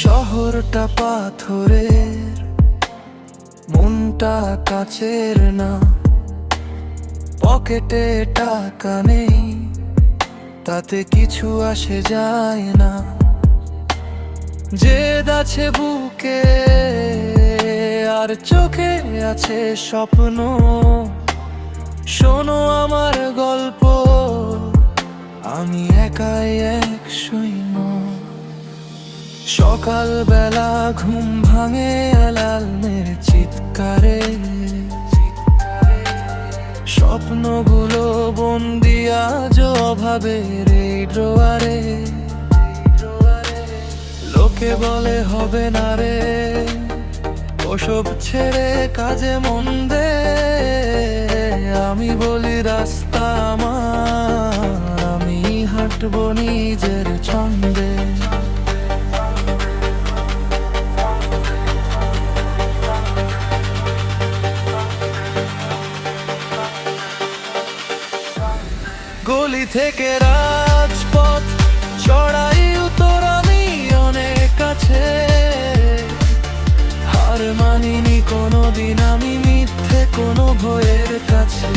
শহরটা পাথরের, মনটা কাচের না। পকেটে টাকা নেই, তাতে কিছু আসে যায় না। জেদ আছে বুকে আর চোখে আছে স্বপ্ন। শোনো আমার গল্প, আমি একাই এক সৈন্য। সকালবেলা ঘুম ভাঙে অ্যালার্মের চিৎকারে। স্বপ্নগুলো বন্দি আজ অভাবের এই ড্রয়ারে। লোকে বলে হবে না রে, ওসব ছেড়ে কাজে মন দে। আমি বলি রাস্তা আমার, আমি হাঁটবো নিজের ছন্দে। গলি থেকে রাজপথ, চড়াই উত্তর আমি অনেক কাছে। হার মানিনি কোনোদিন আমি মিথ্যে কোনো ভয়ের কাছে।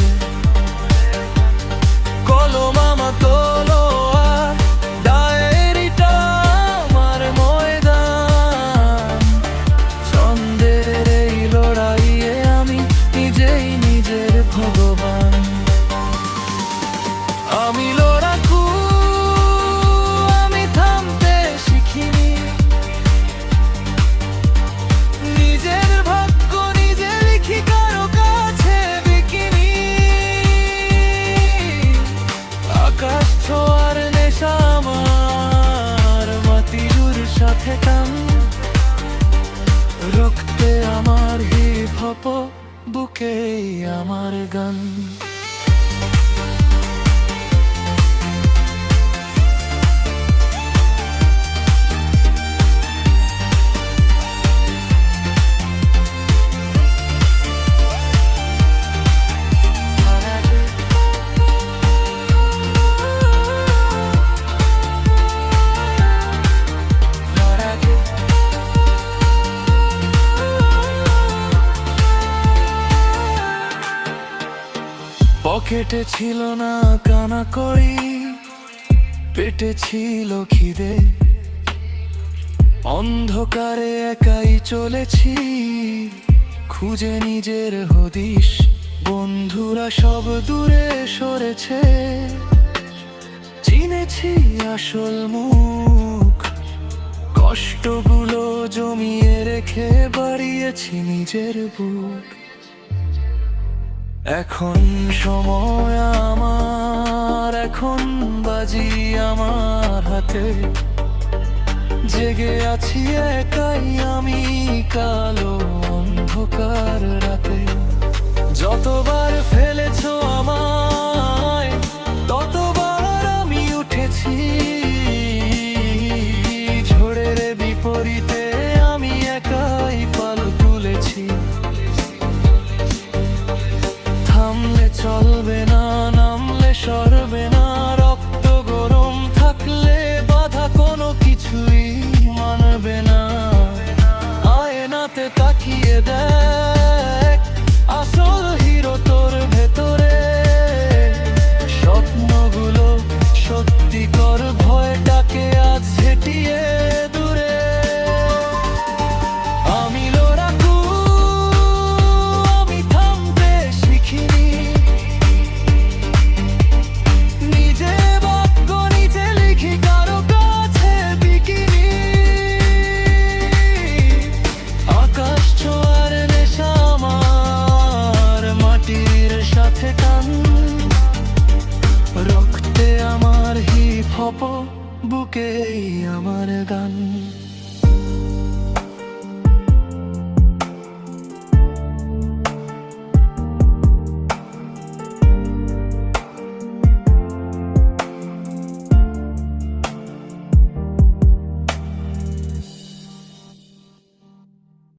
কলম আমার তলোয়ার, ডায়েরিটা আমার ময়দান। ছন্দের এই লড়াইয়ে আমি নিজেই নিজের ভগবান। আমি লড়াকু, আমি থামতে শিখিনি। নিজের ভাগ্য নিজে লিখি, কারো কাছে বিকিনি। আকাশ ছোঁয়ার নেশা আমার, মাটির সাথে টান। রক্তে আমার হিপ হপ, বুকে আমার গান। পকেটে ছিল না কানা করি, পেটে ছিল খিদে। অন্ধকারে একাই চলেছি, খুঁজে নিজের হদিশ। বন্ধুরা সব দূরে সরেছে, চিনেছি আসল মুখ। কষ্টগুলো জমিয়ে রেখে বাড়িয়েছি নিজের বুক। এখন সময় আমার, এখন বাজি আমার হাতে। জেগে আছি একাই আমি কালো অন্ধকার রাতে। যতবার ফেলেছো আমায়, ততবার আমি উঠেছি। ঝড়ের বিপরীতে আমি একাই পাল তুলেছি। থামলে চলবে না, নামলে সরবে না। রক্ত গরম থাকলে বাধা কোনো কিছুই মানবে না। আয়নাতে তাকিয়ে দেখ,